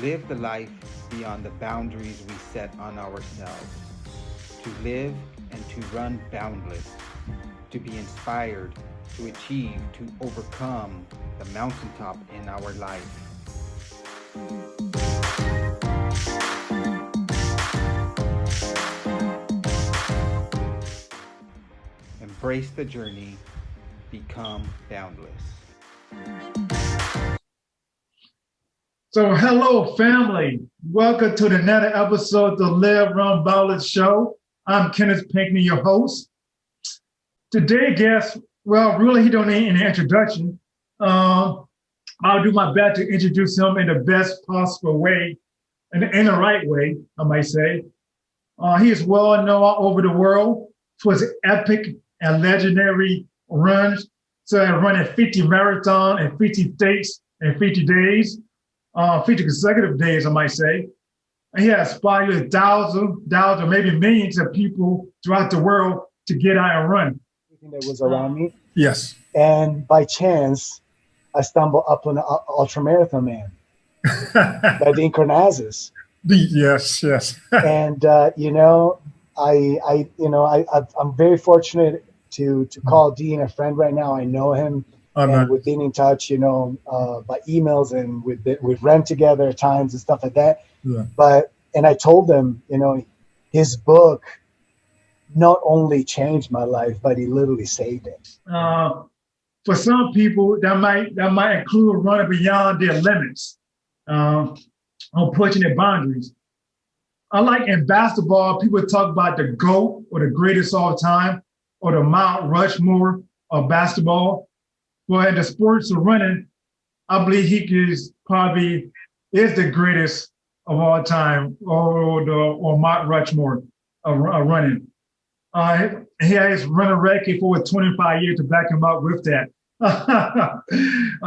live the life beyond the boundaries we set on ourselves, to live and to run boundless, to be inspired, to achieve, to overcome the mountaintop in our life. Embrace the journey, become boundless. So hello, family. Welcome to another episode of the LiveRoundBoundless show. I'm Kenneth Pinckney, your host. Today, guest, well, really, he don't need any introduction. I'll do my best to introduce him in the best possible way, in the right way, I might say. He is well known all over the world for his epic and legendary runs. So I run 50 marathon in 50 states in 50 days. 50 consecutive days, I might say. And he has inspired thousands, maybe millions of people throughout the world to get out and run. Everything that was around me. Yes. And by chance, I stumbled up on an UltraMarathon man by the Karnazes. Yes. And I'm very fortunate to call Dean a friend right now. I know him. And we've been in touch, by emails, and we've run together at times and stuff like that. Yeah. And I told him, his book not only changed my life, but he literally saved it. For some people, that might include running beyond their limits, on pushing their boundaries. Unlike in basketball, people talk about the GOAT or the greatest all time or the Mount Rushmore of basketball. Well, in the sports of running, I believe he is the greatest of all time, or Mount Rushmore of running. He has run a record for 25 years to back him up with that.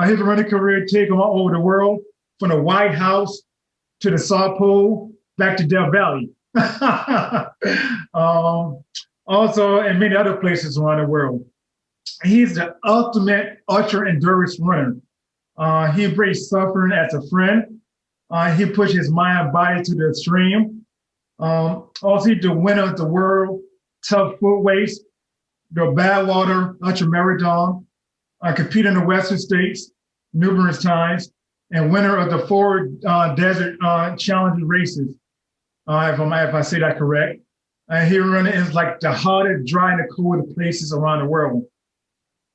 His running career take him all over the world, from the White House to the South Pole, back to Death Valley. Also in many other places around the world. He's the ultimate ultra-endurance runner. He embraced suffering as a friend. He pushed his mind and body to the extreme. Also, he's the winner of the World Tough Foot Race, the Badwater UltraMarathon, competed in the Western States numerous times, and winner of the 4 Desert Challenge races, if I say that correct. He running is like the hottest, dry, and the coolest places around the world.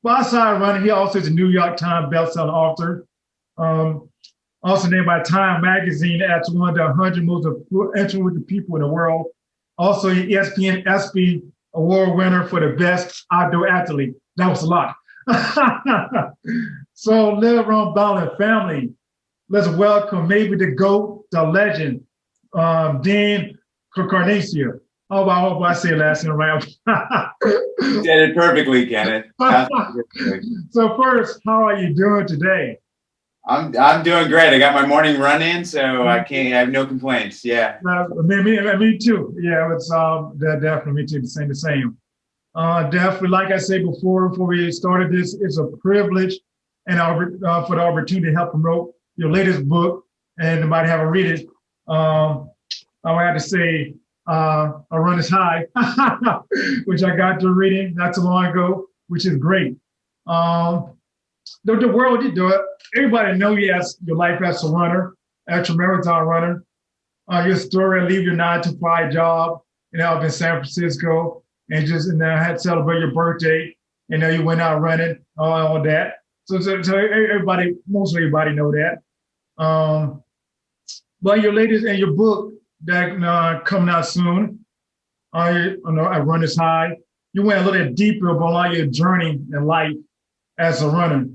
But outside running, he also is a New York Times bestselling author. Also named by Time Magazine as one of the 100 most influential people in the world. Also, ESPN ESPY award winner for the best outdoor athlete. That was a lot. So, LiveRoundBoundless family, let's welcome maybe the GOAT, the legend, Dean Karnazes. I hope I say last name right. You did it perfectly, Kenneth. So first, how are you doing today? I'm doing great. I got my morning run in, so I have no complaints. Yeah. Me too. Yeah, it's definitely me too. The same. Definitely, like I said before we started this, it's a privilege and for the opportunity to help promote your latest book, and nobody haven't read it. I would have to say. I Run Is High, which I got to reading not too long ago, which is great. The world, everybody know you as your life as a runner, ultra-marathon runner. Your story, leave your 9-to-5 job, up in San Francisco, and had to celebrate your birthday, you went out running, all that. So everybody, most everybody know that. But your latest and your book, that coming out soon. I Run Is High. You went a little deeper about your journey in life as a runner,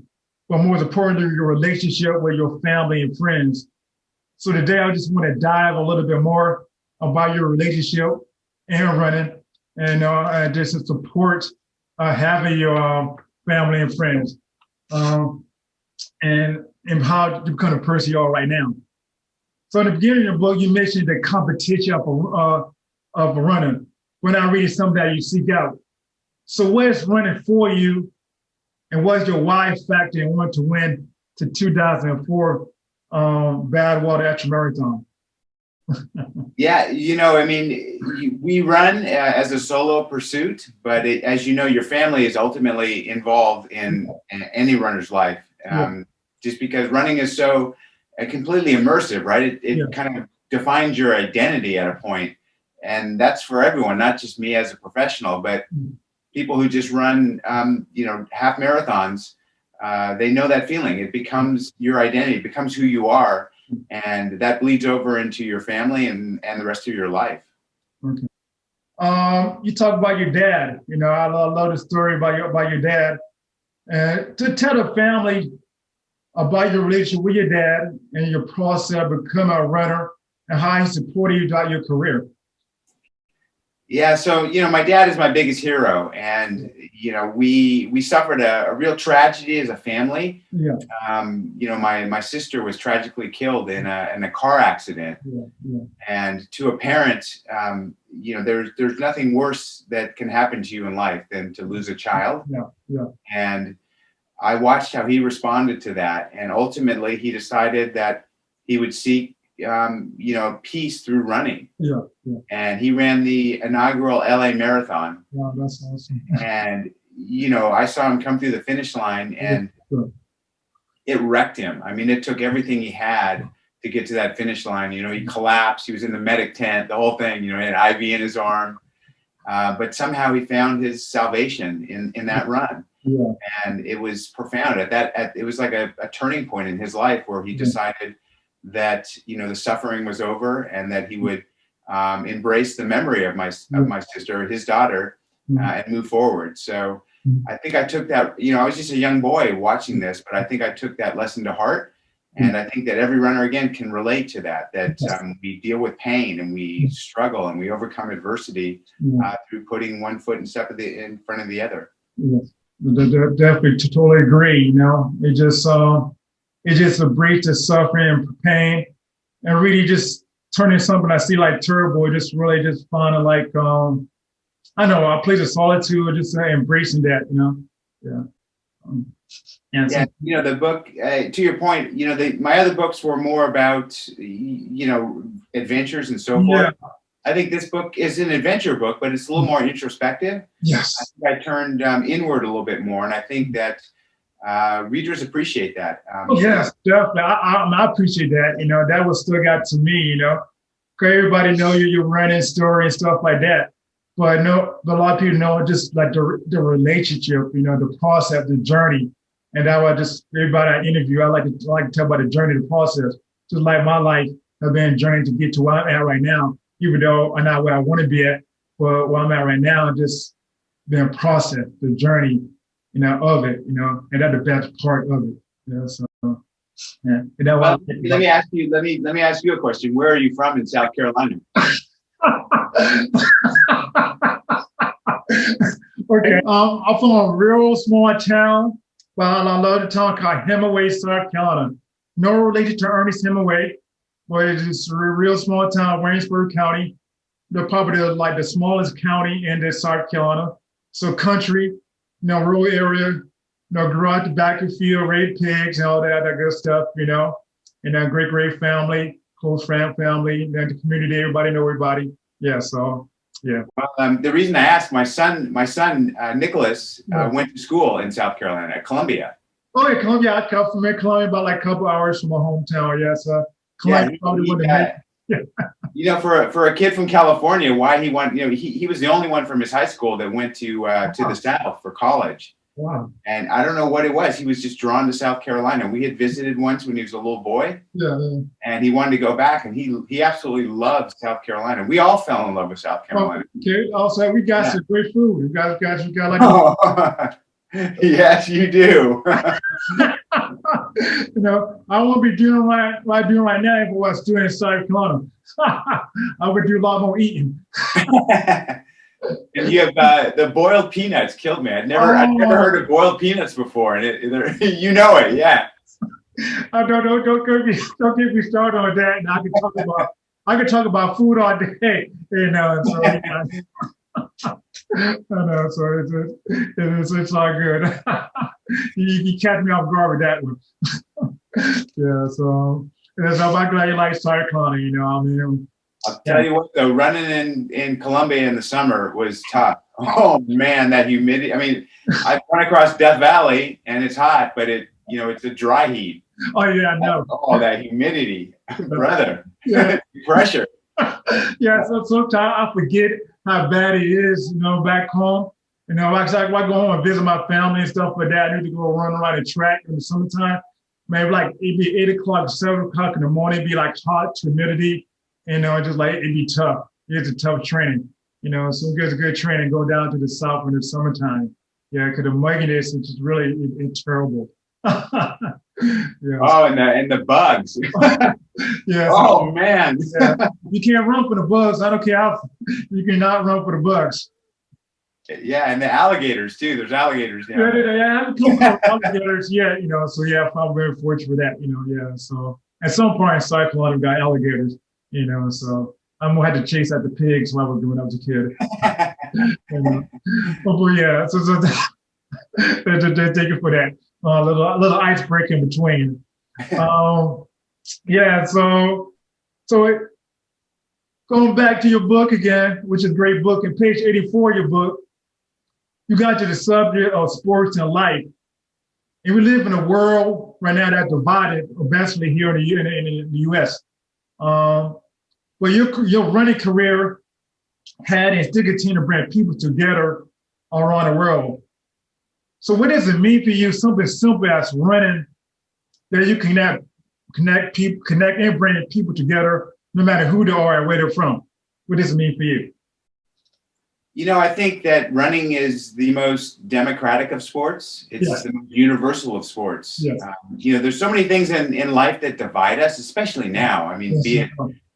but more importantly, your relationship with your family and friends. So today, I just want to dive a little bit more about your relationship and running, and just to support having your family and friends, and how you become the person you are right now. So in the beginning of the book, you mentioned the competition of a runner. When I read something that you seek out. So what is running for you, and what's your why factor in wanting to win to 2004 Badwater UltraMarathon? Yeah, I mean, we run as a solo pursuit, but as you know, your family is ultimately involved in any runner's life. Just because running is so completely immersive, right? It kind of defines your identity at a point, and that's for everyone, not just me as a professional, but people who just run, half marathons. They know that feeling. It becomes your identity, it becomes who you are. And that bleeds over into your family and the rest of your life. Okay. You talk about your dad. I love the story about your dad. To tell the family about your relationship with your dad and your process of becoming a runner and how he supported you throughout your career. Yeah, so my dad is my biggest hero, and we suffered a real tragedy as a family. Yeah. My sister was tragically killed in a car accident. Yeah. And to a parent, there's nothing worse that can happen to you in life than to lose a child. Yeah. And I watched how he responded to that, and ultimately he decided that he would seek peace through running. Yeah. And he ran the inaugural LA Marathon. Wow, that's awesome. And, I saw him come through the finish line, and it wrecked him. I mean, it took everything he had to get to that finish line. He collapsed. He was in the medic tent, the whole thing, he had an IV in his arm. But somehow he found his salvation in that run. Yeah. And it was profound. It was like a turning point in his life where he decided that the suffering was over, and that he would embrace the memory of my sister, his daughter, and move forward. So I think I took that. I was just a young boy watching this, but I think I took that lesson to heart, and I think that every runner again can relate to that. That we deal with pain, and we struggle, and we overcome adversity through putting one foot in front of the other. Yes, definitely, totally agree. It just abbreviates the suffering and pain, and really just turning something I see like terrible, just really just finding like, a place of solitude, just embracing that, the book, to your point, my other books were more about, adventures and so forth. I think this book is an adventure book, but it's a little more introspective. Yes. I think I turned inward a little bit more, and I think that readers appreciate that. Yes, definitely. I appreciate that. That was still got to me. Everybody know your running story and stuff like that, but a lot of people know just like the relationship, the process, the journey, and that was just everybody I interview. I like to tell about the journey, the process. Just like my life has been a journey to get to where I'm at right now, even though I'm not where I want to be at, but where I'm at right now, just been a process, the journey. Of it, and that's the best part of it. So, yeah. Let me ask you a question. Where are you from in South Carolina? Okay, I'm from a real small town, but I love the town called Hemingway, South Carolina. No relation to Ernest Hemingway, but it's a real small town, Waynesburg County. They're probably like the smallest county in South Carolina. So country. Rural area, grew out the back of the field, raised pigs and all that good stuff, and a great family, close family, and the community, everybody know everybody. Yeah, so, yeah. Well, the reason I asked, my son, Nicholas, went to school in South Carolina, at Columbia. Oh, yeah, Columbia. I come from Columbia about like a couple hours from my hometown, yeah, so Columbia probably wouldn't have for a kid from California, why he went, he was the only one from his high school that went to the South for college. Wow. And I don't know what it was. He was just drawn to South Carolina. We had visited once when he was a little boy. Yeah. And he wanted to go back, and he absolutely loved South Carolina. We all fell in love with South Carolina. Okay. Also, we got some great food. We got like. Yes, you do. I won't be doing what I'm doing right now if I was doing in South Carolina. I would do a lot more eating. And you have the boiled peanuts killed me. I'd never heard of boiled peanuts before, and it, yeah. Don't get me started on that. And I can talk about food all day. So I know, so it's all good. you catch me off guard with that one. Yeah, so So I'm glad you like cycling, you know. I mean, I'll tell you what, though, running in Colombia in the summer was tough. Oh man, that humidity. I mean, I run across Death Valley and it's hot, but it's a dry heat. Oh yeah, I know. Oh, that humidity, brother. Yeah. Pressure. Yeah, so sometimes I forget how bad it is, you know, back home. You know, like I go home and visit my family and stuff like that. I need to go run around the track in the summertime. Maybe like it'd be 8 o'clock, 7 o'clock in the morning, it'd be like hot, humidity, you know, just like it'd be tough. It's a tough training. You know, some good training, go down to the south in the summertime. Yeah, because the mugginess is just really it's terrible. Yeah. Oh, and the bugs. Yeah. Oh man. Yeah. You can't run for the bugs. I don't care how you cannot run for the bugs. Yeah, and the alligators too. There's alligators down there. Yeah, I haven't come across alligators yet, you know. So yeah, I'm very fortunate for that, you know. Yeah. So at some point in cycling, I've got alligators, you know. So I'm gonna have to chase after pigs when I was a kid. You know? But yeah, so thank you for that. Little icebreaker in between. Yeah, so going back to your book again, which is a great book, in page 84 of your book, you got to the subject of sports and life. And we live in a world right now that's divided, especially here in the U.S. But your running career had and still continue to bring people together around the world. So what does it mean for you, something simple as running, that you connect people, connect and bring people together, no matter who they are and where they're from? What does it mean for you? You know, I think that running is the most democratic of sports. It's the most universal of sports. Yes. You know, there's so many things in life that divide us, especially now. I mean, be it,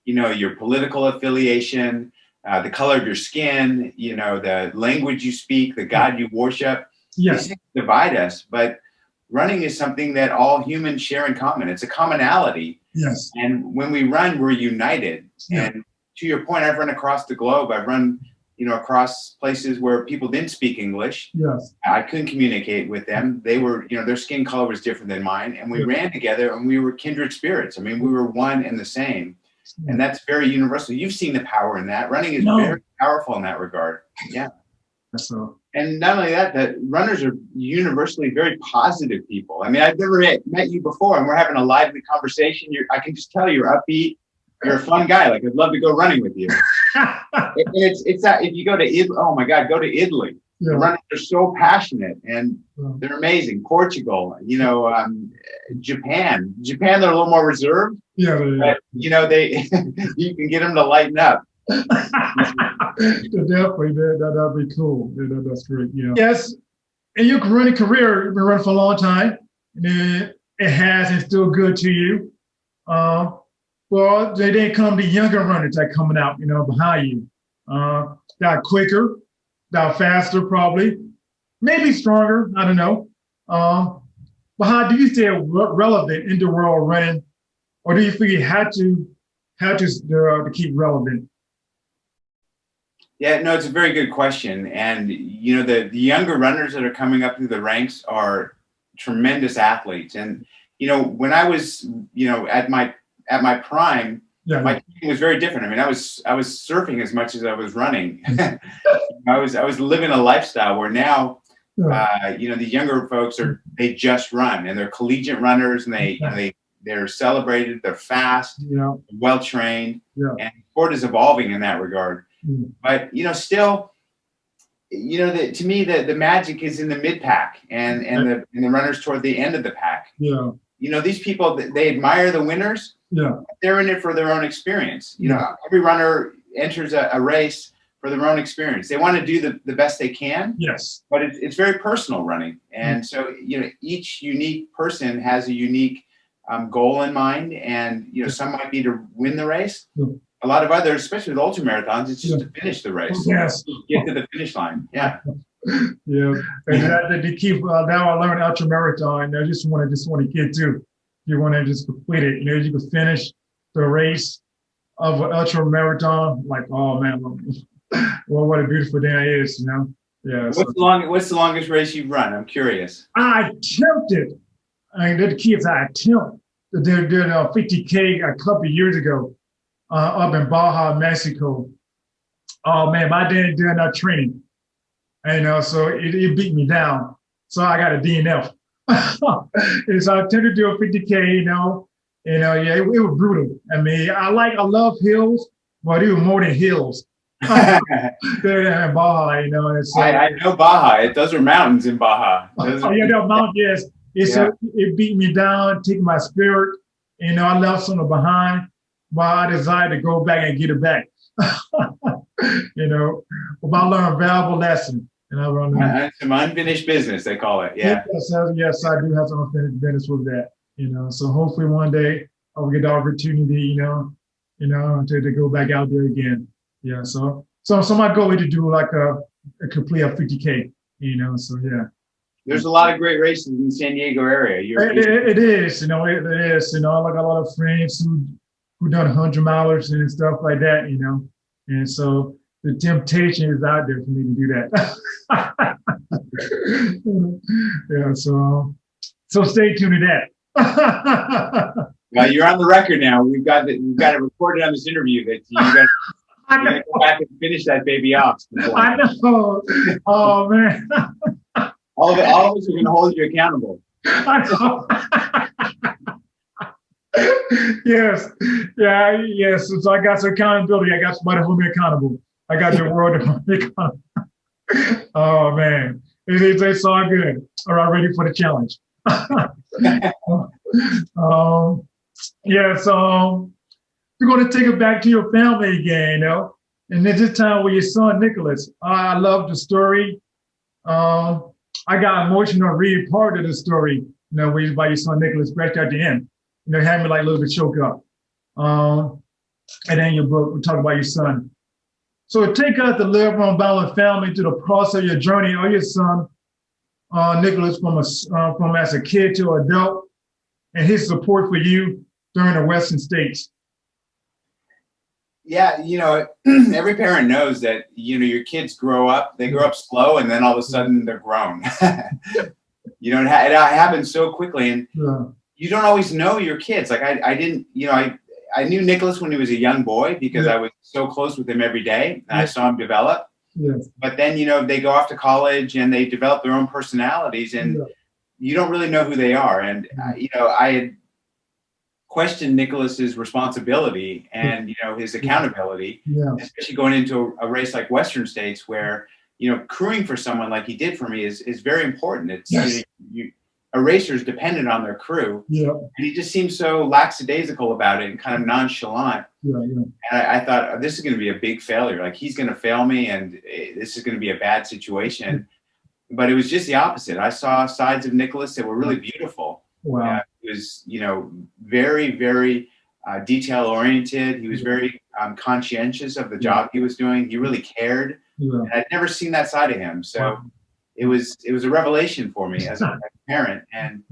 you know, your political affiliation, the color of your skin, you know, the language you speak, the God you worship. Yes. These things divide us, but running is something that all humans share in common. It's a commonality. Yes. And when we run, we're united. Yeah. And to your point, I've run across the globe. I've run, you know, across places where people didn't speak English. Yes. I couldn't communicate with them. They were, you know, their skin color was different than mine. And we ran together and we were kindred spirits. I mean, we were one and the same. And that's very universal. You've seen the power in that. Running is very powerful in that regard. Yeah. So. And not only that, that runners are universally very positive people. I mean, I've never met you before, and we're having a lively conversation. I can just tell you're upbeat. You're a fun guy. Like, I'd love to go running with you. It's that if you go to Italy, oh my God, go to Italy. Yeah. The runners are so passionate and they're amazing. Portugal, you know, Japan, they're a little more reserved. Yeah. But, you know, you can get them to lighten up. Definitely, that'd be cool. That's great. Yeah. Yes, in your running career, you've been running for a long time. And it has and still good to you. Well, they didn't come the younger runners that coming out, you know, behind you. That quicker, that faster, probably, maybe stronger. I don't know. But how do you stay relevant in the world running, or do you feel you had to keep relevant? Yeah, no, it's a very good question. And, you know, the younger runners that are coming up through the ranks are tremendous athletes. And, you know, when I was, you know, at my prime, my team was very different. I mean, I was surfing as much as I was running. I was living a lifestyle where now, you know, the younger folks they just run, and they're collegiate runners, and they're celebrated, they're fast, well trained, and sport is evolving in that regard. But, you know, still, you know, to me, the magic is in the mid pack and the runners toward the end of the pack. Yeah. You know, these people, they admire the winners. Yeah. They're in it for their own experience. You know, every runner enters a race for their own experience. They want to do the best they can. Yes. But it's very personal running. And so, you know, each unique person has a unique goal in mind. And, you know, some might be to win the race. A lot of others, especially with ultramarathons, it's just to finish the race. Yes. Get to the finish line. Yeah. Yeah. And to keep, now I learned ultramarathon. I just want to get to, you want to just complete it. You know, you can finish the race of an ultramarathon. Like, oh man, well, what a beautiful day it is, you know? Yeah. What's the longest race you've run? I'm curious. I attempted. I mean, the kids, I attempt did a 50K a couple of years ago up in Baja, Mexico. Oh man, my dad did enough training, so it beat me down. So I got a DNF. And so I tended to do a 50K, yeah, it was brutal. I mean, I love hills, but it was more than hills. There in Baja, and so, I know Baja. Those are mountains in Baja. yeah, they're mountains. Yes. It beat me down, took my spirit. I left something behind, but I decided to go back and get it back. But I learned a valuable lesson. Some unfinished business, they call it. Yeah. Yes, I do have some unfinished business with that. So hopefully one day I will get the opportunity, to go back out there again. Yeah. So my goal is to do like a complete 50K. So yeah. There's a lot of great races in the San Diego area. It is. It is. I got a lot of friends who done 100 milers and stuff like that. And so the temptation is out there for me to do that. Yeah. So stay tuned to that. Well, you're on the record now. We've got it recorded on this interview that you got to go back and finish that baby off. I know. Oh man. All of us are going to hold you accountable. I know. Yes. Yeah. Yes. So I got some accountability. I got somebody holding me accountable. I got the world to hold me accountable. Oh man, it's all good. All right, ready for the challenge. Yeah. So we're going to take it back to your family again, and this time with your son Nicholas. I love the story. I got emotional reading part of the story, by your son Nicholas, right at the end. Had me like a little bit choked up. And then your book, we talk about your son. So take us the LiveRoundBoundless family to the process of your journey of your son, Nicholas, from as a kid to adult, and his support for you during the Western states. Yeah, every parent knows that, your kids grow up slow, and then all of a sudden they're grown. It happens so quickly, and you don't always know your kids. Like I didn't, I knew Nicholas when he was a young boy because I was so close with him every day, and I saw him develop. Yes. But then, they go off to college and they develop their own personalities, and you don't really know who they are. And, I had questioned Nicholas's responsibility and, his accountability, especially going into a race like Western States where, crewing for someone like he did for me is very important. It's a racer is dependent on their crew. Yeah. And he just seemed so lackadaisical about it and kind of nonchalant. Yeah. And I thought, oh, this is going to be a big failure. Like, he's going to fail me, and this is going to be a bad situation. But it was just the opposite. I saw sides of Nicholas that were really beautiful. Wow. He was, very, very detail oriented. He was very conscientious of the job he was doing. He really cared. Yeah. And I'd never seen that side of him. So it was a revelation for me as a parent. And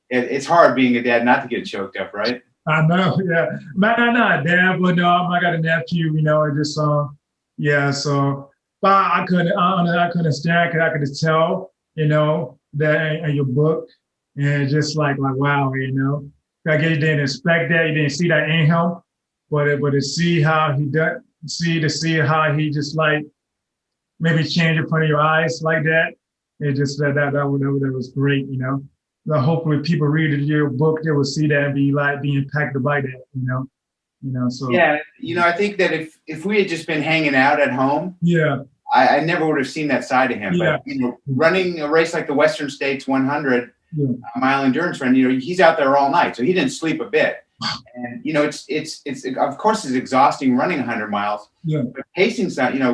it's hard being a dad not to get choked up, right? I know. Yeah. I'm not a dad, but no, I got a nephew, and just, so, but I couldn't understand, because I could just tell, that in your book, and just like wow, I guess you didn't expect that, you didn't see that in him, but to see how he does, see how he just like maybe change in front of your eyes like that, it just that was great, Hopefully people read your book, they will see that and be impacted by that, so. Yeah, I think that if we had just been hanging out at home, I never would have seen that side of him. Yeah. But running a race like the Western States 100 mile endurance run, he's out there all night, so he didn't sleep a bit. And it's of course it's exhausting running 100 miles. Yeah. But pacing,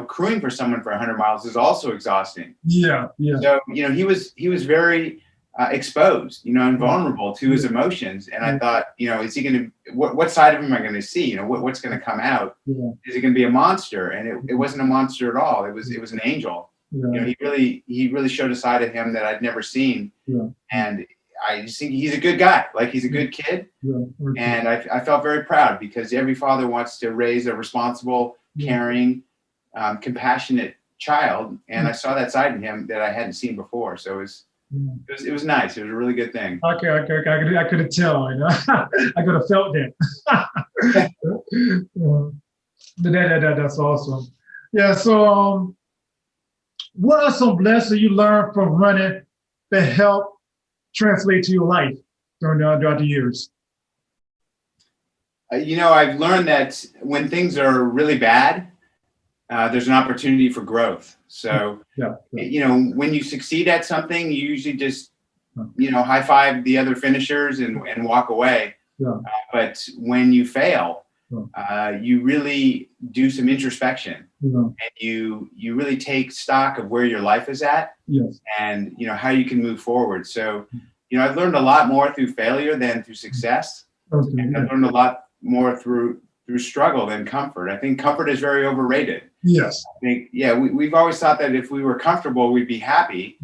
crewing for someone for 100 miles is also exhausting. Yeah. Yeah. So he was very exposed, and vulnerable to his emotions. And I thought, is he going to? What side of him am I going to see? What's going to come out? Yeah. Is it going to be a monster? And it wasn't a monster at all. It was an angel. Yeah. He really showed a side of him that I'd never seen. Yeah. And I just think he's a good guy. Like, he's a good kid. Yeah. And I felt very proud, because every father wants to raise a responsible, caring, compassionate child. And I saw that side in him that I hadn't seen before. So It was nice. It was a really good thing. Okay, I could have tell, you know. I could have felt that. That's awesome. Yeah. So, what are some lessons you learned from running that help translate to your life throughout the years? I've learned that when things are really bad, there's an opportunity for growth. So, when you succeed at something, you usually just, high five the other finishers and walk away. But when you fail, you really do some introspection, and you really take stock of where your life is at, and how you can move forward. So, I've learned a lot more through failure than through success. And I've learned a lot more through struggle than comfort. I think comfort is very overrated. Yes. I think, we've always thought that if we were comfortable, we'd be happy.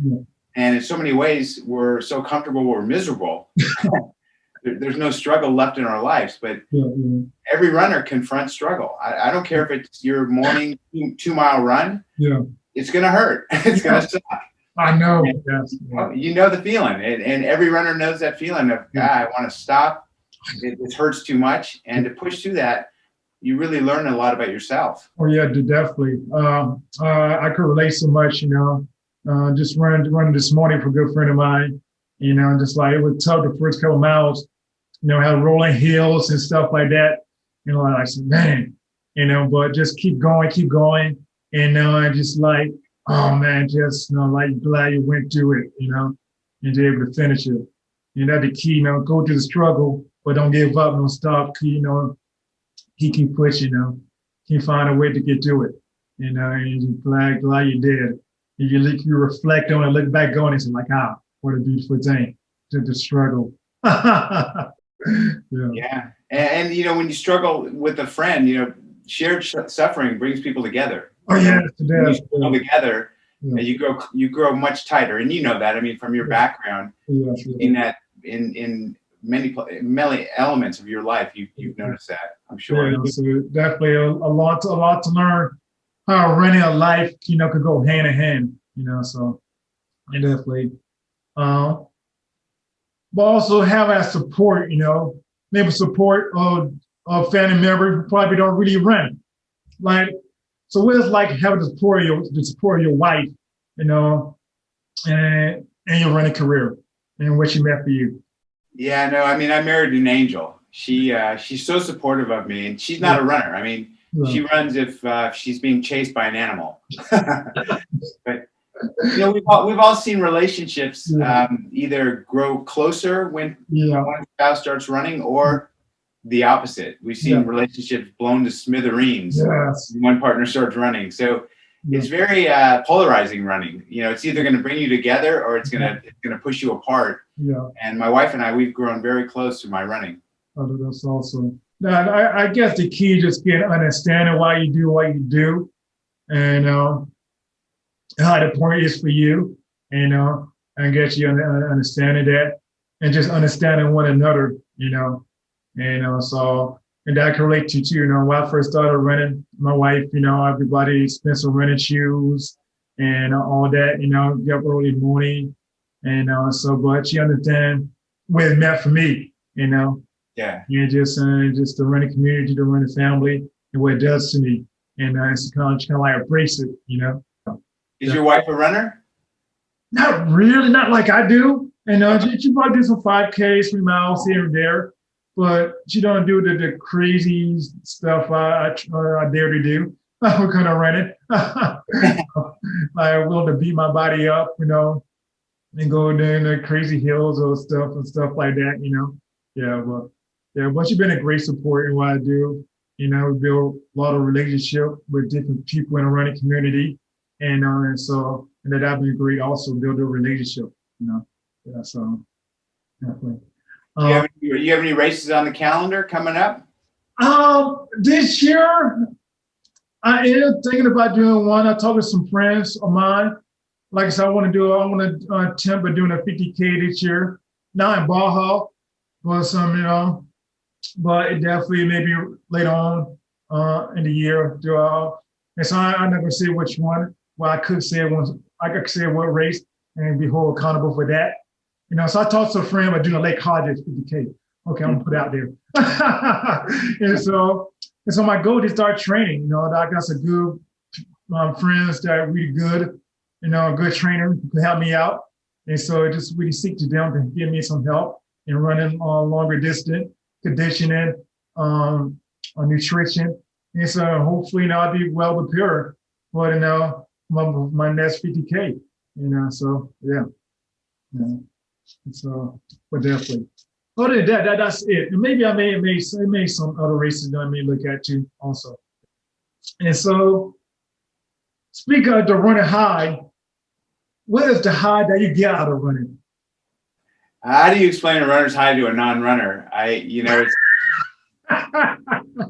And in so many ways, we're so comfortable, we're miserable. There's no struggle left in our lives, but every runner confronts struggle. I don't care if it's your morning 2-mile run. It's going to hurt. It's going to suck. I know. You know the feeling, and every runner knows that feeling of, I want to stop. It hurts too much. And to push through that, you really learn a lot about yourself. Oh, yeah, definitely. I could relate so much, just running this morning for a good friend of mine, just like it was tough the first couple of miles, had rolling hills and stuff like that. I said, man, but just keep going. And just like, oh man, just, like glad you went through it, and you're able to finish it. And that's the key, go through the struggle, but don't give up, don't stop, keep pushing, keep find a way to get through it, and you're glad you did. You reflect on it, look back on it, and say like, what a beautiful thing to struggle. Yeah. And when you struggle with a friend, shared suffering brings people together. Oh yeah, when you struggle together, you grow much tighter, and that. I mean, from your background, you've seen that in many elements of your life. You've noticed that, I'm sure. Yeah, so definitely a lot to learn. How running a life, could go hand in hand, so I definitely. But also have that support, maybe support of family members who probably don't really run. Like, so what it's like having the support of your wife, and your running career and what she meant for you. Yeah, no, I mean, I married an angel. She's so supportive of me, and she's not a runner. I mean, she runs if she's being chased by an animal. But we've all seen relationships either grow closer when one spouse starts running, or the opposite. We've seen relationships blown to smithereens when one partner starts running. So it's very polarizing running. It's either going to bring you together or it's going to push you apart. And my wife and I, we've grown very close to my running. Oh, that's awesome. Now, I guess the key is just get understanding why you do what you do, and how the point is for you, and get you understanding that, and just understanding one another, so, and that can relate to too. When I first started running, my wife, everybody spent some running shoes and all that, get up early in the morning, and but she understands what it meant for me, And just the running community, the running family, and what it does to me, and it's kind of like embrace it, Is your wife a runner? Not really, not like I do. She probably do some 5Ks, 3 miles here and there, but she don't do the crazy stuff I dare to do. I'm kind of running. I'm willing to beat my body up, and go down the crazy hills or stuff like that, but she's been a great support in what I do. We build a lot of relationship with different people in the running community, and that'd be great. Also build a relationship, so definitely. Do you have any races on the calendar coming up? This year, I am thinking about doing one. I talked to some friends of mine. Like I said, I want to attempt at doing a 50K this year. Not in Baja, but but it definitely maybe later on in the year. And so I'm not gonna say which one. Well, I could say what race, and be held accountable for that. So I talked to a friend about doing a Lake Hodges 50K. Okay, I'm gonna put it out there. and so my goal is to start training. I got some good friends that are really good, a good trainer who can help me out. And so I just really seek to them to give me some help in running longer distance, conditioning, nutrition. And so hopefully I'll be well prepared for my next 50K. So yeah. So but definitely. Other than that, that's it. And maybe I may some other races that I may look at too also. And so speaking of the running high, what is the high that you get out of running? How do you explain a runner's high to a non-runner?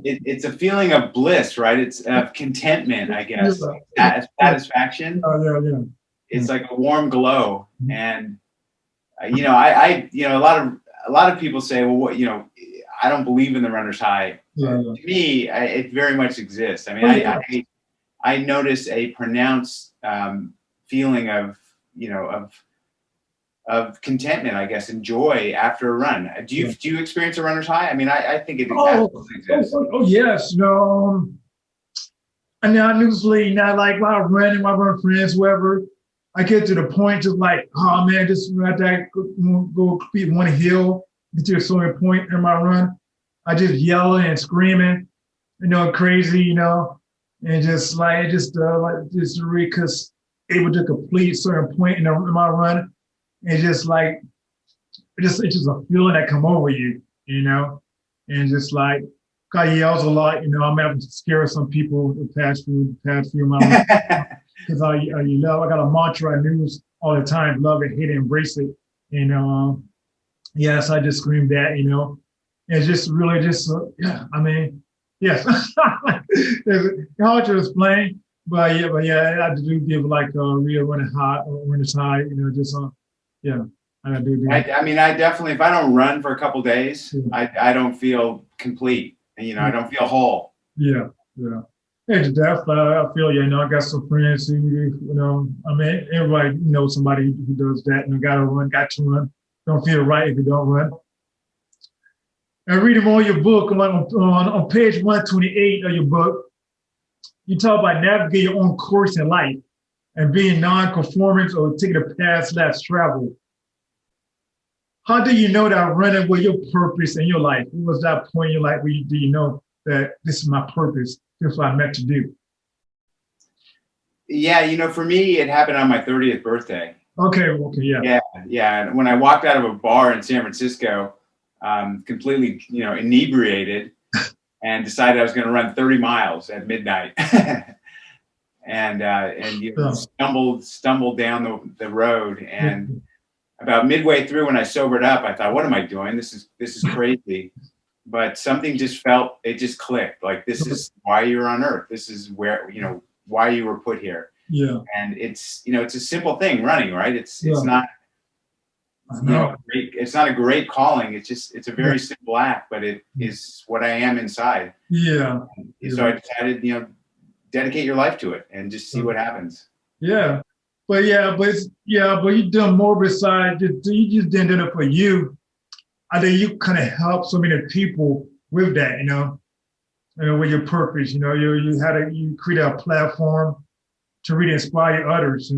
It's a feeling of bliss, right? It's of contentment, I guess. Satisfaction. Oh yeah. It's like a warm glow, and a lot of people say, well, I don't believe in the runner's high. To me, it very much exists. I mean, I notice a pronounced feeling of contentment, I guess, and joy after a run. Do you experience a runner's high? I mean, I think it exists. Oh yes, and I usually not like while I'm running, while I run friends, whoever. I get to the point just like, oh man, just right there, go beat one hill, get to a certain point in my run. I just yelling and screaming, crazy, and just really because able to complete a certain point in my run. And just like, it's just a feeling that come over you, and just like, I yells a lot, I'm having to scare some people the past few months. Because I got a mantra I use all the time: love it, hate it, embrace it. Yes, I just screamed that. It's just really yeah. I mean, yes, it's hard to explain, but yeah, I do give like a real running high, yeah. I do. I mean, I definitely, if I don't run for a couple days, I don't feel complete. I don't feel whole. Yeah. It's definitely, I feel, I got some friends who, I mean, everybody knows somebody who does that, got to run, don't feel right if you don't run. And reading more your book, on page 128 of your book, you talk about navigating your own course in life and being non-conformance or taking a path less traveled. How do you know that running was your purpose in your life? What was that point in your life where do you know that this is my purpose? This is what I'm meant to do? Yeah, for me, it happened on my 30th birthday. Okay, yeah. Yeah. When I walked out of a bar in San Francisco, completely, inebriated, and decided I was going to run 30 miles at midnight, and stumbled down the road, and about midway through, when I sobered up, I thought, what am I doing? This is crazy. But something just clicked. Like, this is why you're on Earth. This is where, why you were put here. Yeah. And it's a simple thing, running, right? It's not, it's not a great calling. It's a very simple act, but it is what I am inside. Yeah. So I decided, dedicate your life to it and just see what happens. Yeah. But you done more besides, you just didn't do it for you. I think you kind of help so many people with that, with your purpose. You create a platform to really inspire others.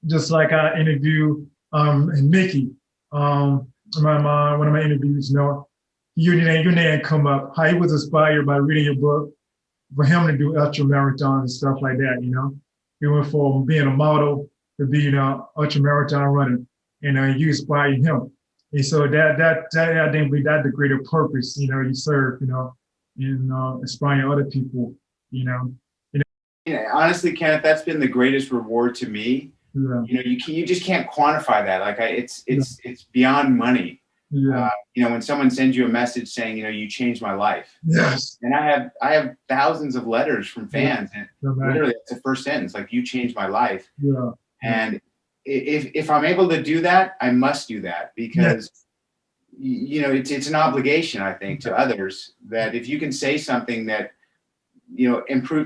Just like I interviewed Mickey, one of my interviews. Your name come up. How he was inspired by reading your book, for him to do UltraMarathon and stuff like that. He went from being a model to being an UltraMarathon runner, you inspired him. And so that I think that's the greater purpose, you serve, in inspiring other people, honestly, Kenneth, that's been the greatest reward to me. Yeah. You just can't quantify that. Like, it's beyond money. Yeah. When someone sends you a message saying, you changed my life. Yes. And I have thousands of letters from fans, and literally it's the first sentence, like, you changed my life. Yeah. And if I'm able to do that, I must do that, because it's an obligation, I think, to others, that if you can say something that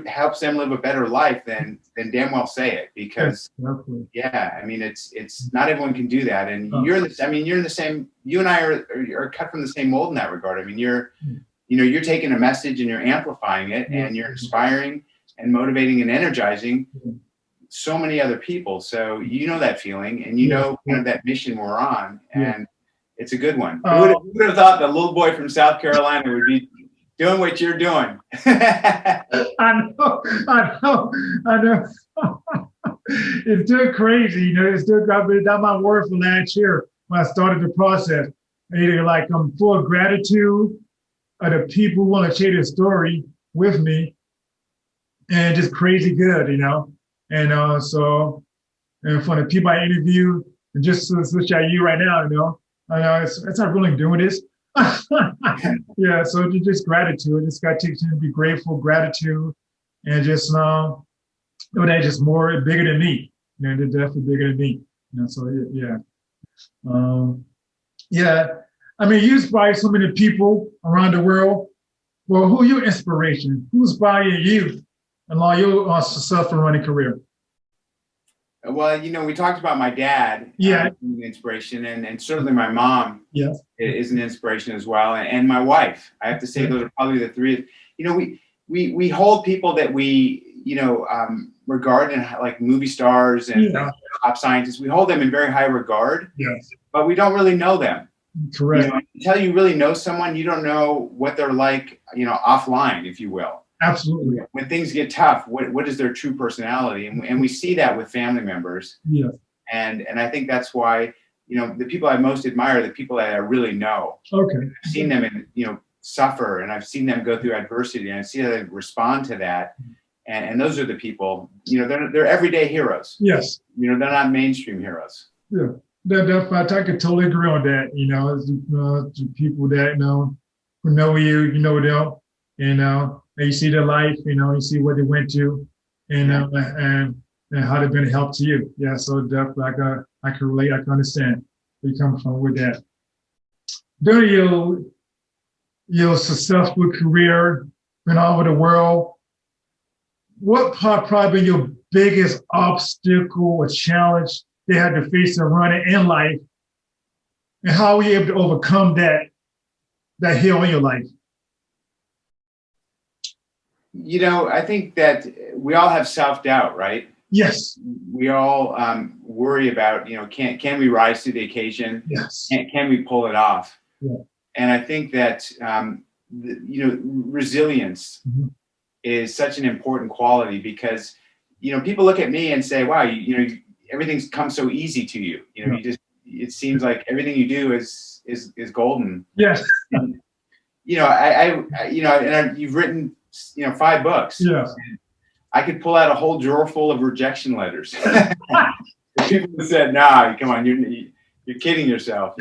helps them live a better life, then damn well say it, because yeah, I mean, it's not everyone can do that. And you're in the same, you and I are cut from the same mold in that regard. I mean, you're taking a message and you're amplifying it, and you're inspiring and motivating and energizing so many other people. So that feeling, and kind of that mission we're on, and it's a good one. Who would have thought the little boy from South Carolina would be doing what you're doing? I know. It's still crazy, it's still got me down my word for last year when I started the process. Like I'm full of gratitude of the people who want to share their story with me, and just crazy good, And so, and for the people I interview, and just such as you right now, I know it's not really doing this. Yeah, so just gratitude. Just got to be grateful, gratitude, and just they're just more bigger than me. They're definitely bigger than me. So yeah, yeah. I mean, you inspire so many people around the world. Well, who are your inspiration? Who inspired you along your successful running career? Well, we talked about my dad, an inspiration, and certainly my mom is an inspiration as well, and my wife. I have to say those are probably the three. We hold people that we regard in like movie stars and top scientists. We hold them in very high regard, but we don't really know them. Correct. Until you really know someone, you don't know what they're like, offline, if you will. Absolutely. When things get tough, what is their true personality? And we see that with family members. Yeah. And I think that's why, the people I most admire are the people that I really know. Okay. I've seen them suffer, and I've seen them go through adversity, and I see how they respond to that. And those are the people, they're everyday heroes. Yes. They're not mainstream heroes. Yeah. I could totally agree on that. It's people that who know you, you know them, and you see their life, you see what they went to, and how they've been a help to you. Yeah, so definitely I can relate, I can understand where you come from with that. During your successful career, been all over the world, what probably been your biggest obstacle or challenge they had to face in running in life, and how were you able to overcome that hill in your life? I think that we all have self-doubt, right? Yes. We all worry about, can we rise to the occasion? Yes. Can we pull it off? Yeah. And I think that, resilience is such an important quality, because, people look at me and say, wow, everything's come so easy to you. It seems like everything you do is golden. Yes. And, you've written 5 books. Yeah. I could pull out a whole drawer full of rejection letters. People have said, "Nah, come on, you're kidding yourself."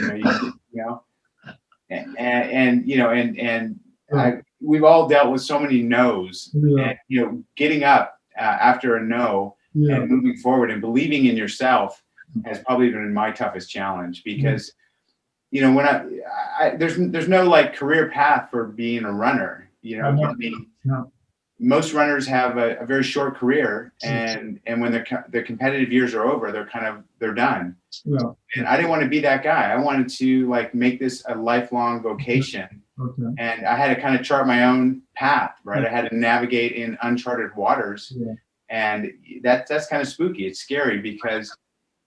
We've all dealt with so many no's. And, getting up after a no and moving forward and believing in yourself has probably been my toughest challenge, because when there's no like career path for being a runner. Most runners have a very short career, and when their competitive years are over, they're done. Yeah. And I didn't want to be that guy. I wanted to make this a lifelong vocation. Okay. And I had to kind of chart my own path, right? I had to navigate in uncharted waters. Yeah. And that's kind of spooky. It's scary, because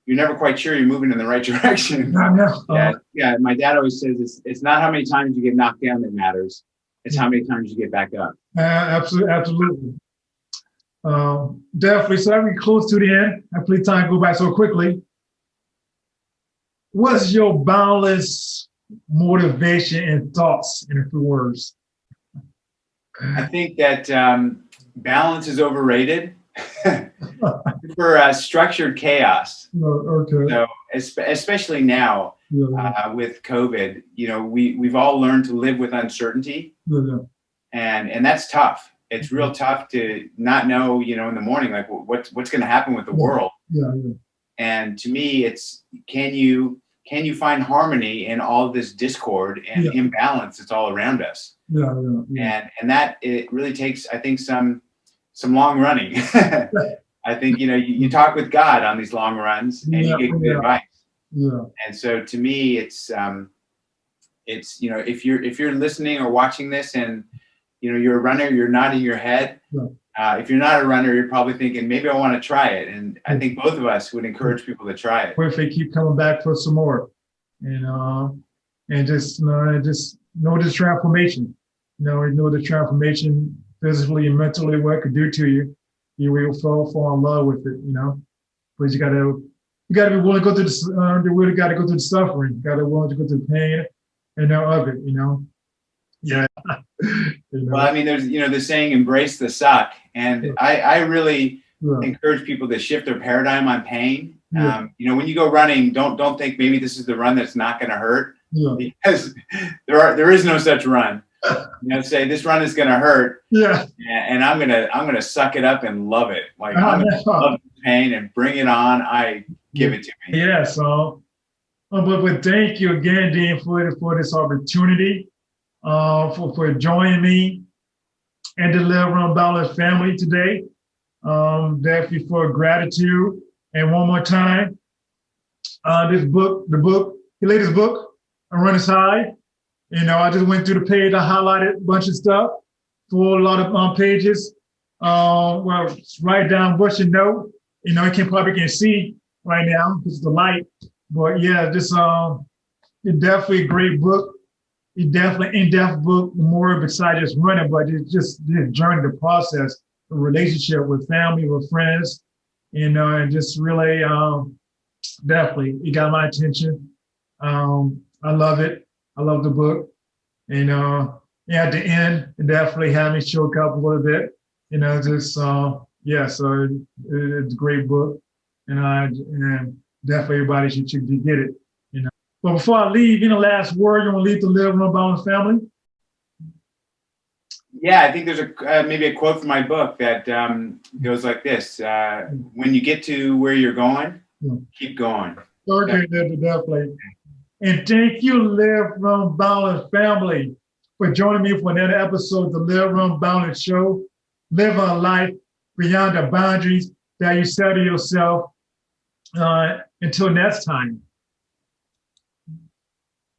you're never quite sure you're moving in the right direction. I know. Yeah. My dad always says it's not how many times you get knocked down that matters. It's how many times you get back up. Absolutely. Definitely. So we close to the end. Hopefully time go by so quickly. What's your boundless motivation and thoughts in a few words? I think that balance is overrated for structured chaos. Okay. So especially now with COVID, we've all learned to live with uncertainty, and that's tough. It's real tough to not know, in the morning, what's going to happen with the world. Yeah. And to me, it's can you can you find harmony in all this discord and imbalance that's all around us? And that it really takes, I think, some long running. I think, you talk with God on these long runs and you get good advice. And so to me, it's if you're listening or watching this and you're a runner, you're nodding your head. If you're not a runner, you're probably thinking, maybe I want to try it. And I think both of us would encourage people to try it. If they keep coming back for some more, and just know this transformation. Know the transformation physically and mentally, what it could do to you. You will fall in love with it, But you gotta be willing to go through the you really gotta go through the suffering. You gotta be willing to go through the pain and of it, Yeah. Well, I mean, there's the saying, embrace the suck. And I really encourage people to shift their paradigm on pain. When you go running, don't think maybe this is the run that's not gonna hurt. Because there is no such run. Say this run is gonna hurt. And I'm gonna suck it up and love it. Like I'm gonna love the pain and bring it on. I give it to me. Yeah. So, but thank you again, Dean, for this opportunity, for joining me and the LiveRoundBoundless family today. Definitely for gratitude. And one more time, the latest book, A Runner's High. I just went through the page. I highlighted a bunch of stuff for a lot of pages. Write down what you know. You probably can't see right now because of the light. But yeah, it's definitely a great book. It's definitely in-depth book, more besides just running, but it's just the journey, the process, the relationship with family, with friends, and just really definitely it got my attention. I love it. I love the book. And at the end, it definitely had me choke up a little bit. So it's a great book. And definitely everybody should get it. But before I leave, last word you want to leave the LiveRoundBoundless family? Yeah, I think there's maybe a quote from my book that goes like this: when you get to where you're going, keep going. Okay, definitely. And thank you, LiveRoundBoundless family, for joining me for another episode of the LiveRoundBoundless Show. Live a life beyond the boundaries that you set to yourself. Until next time.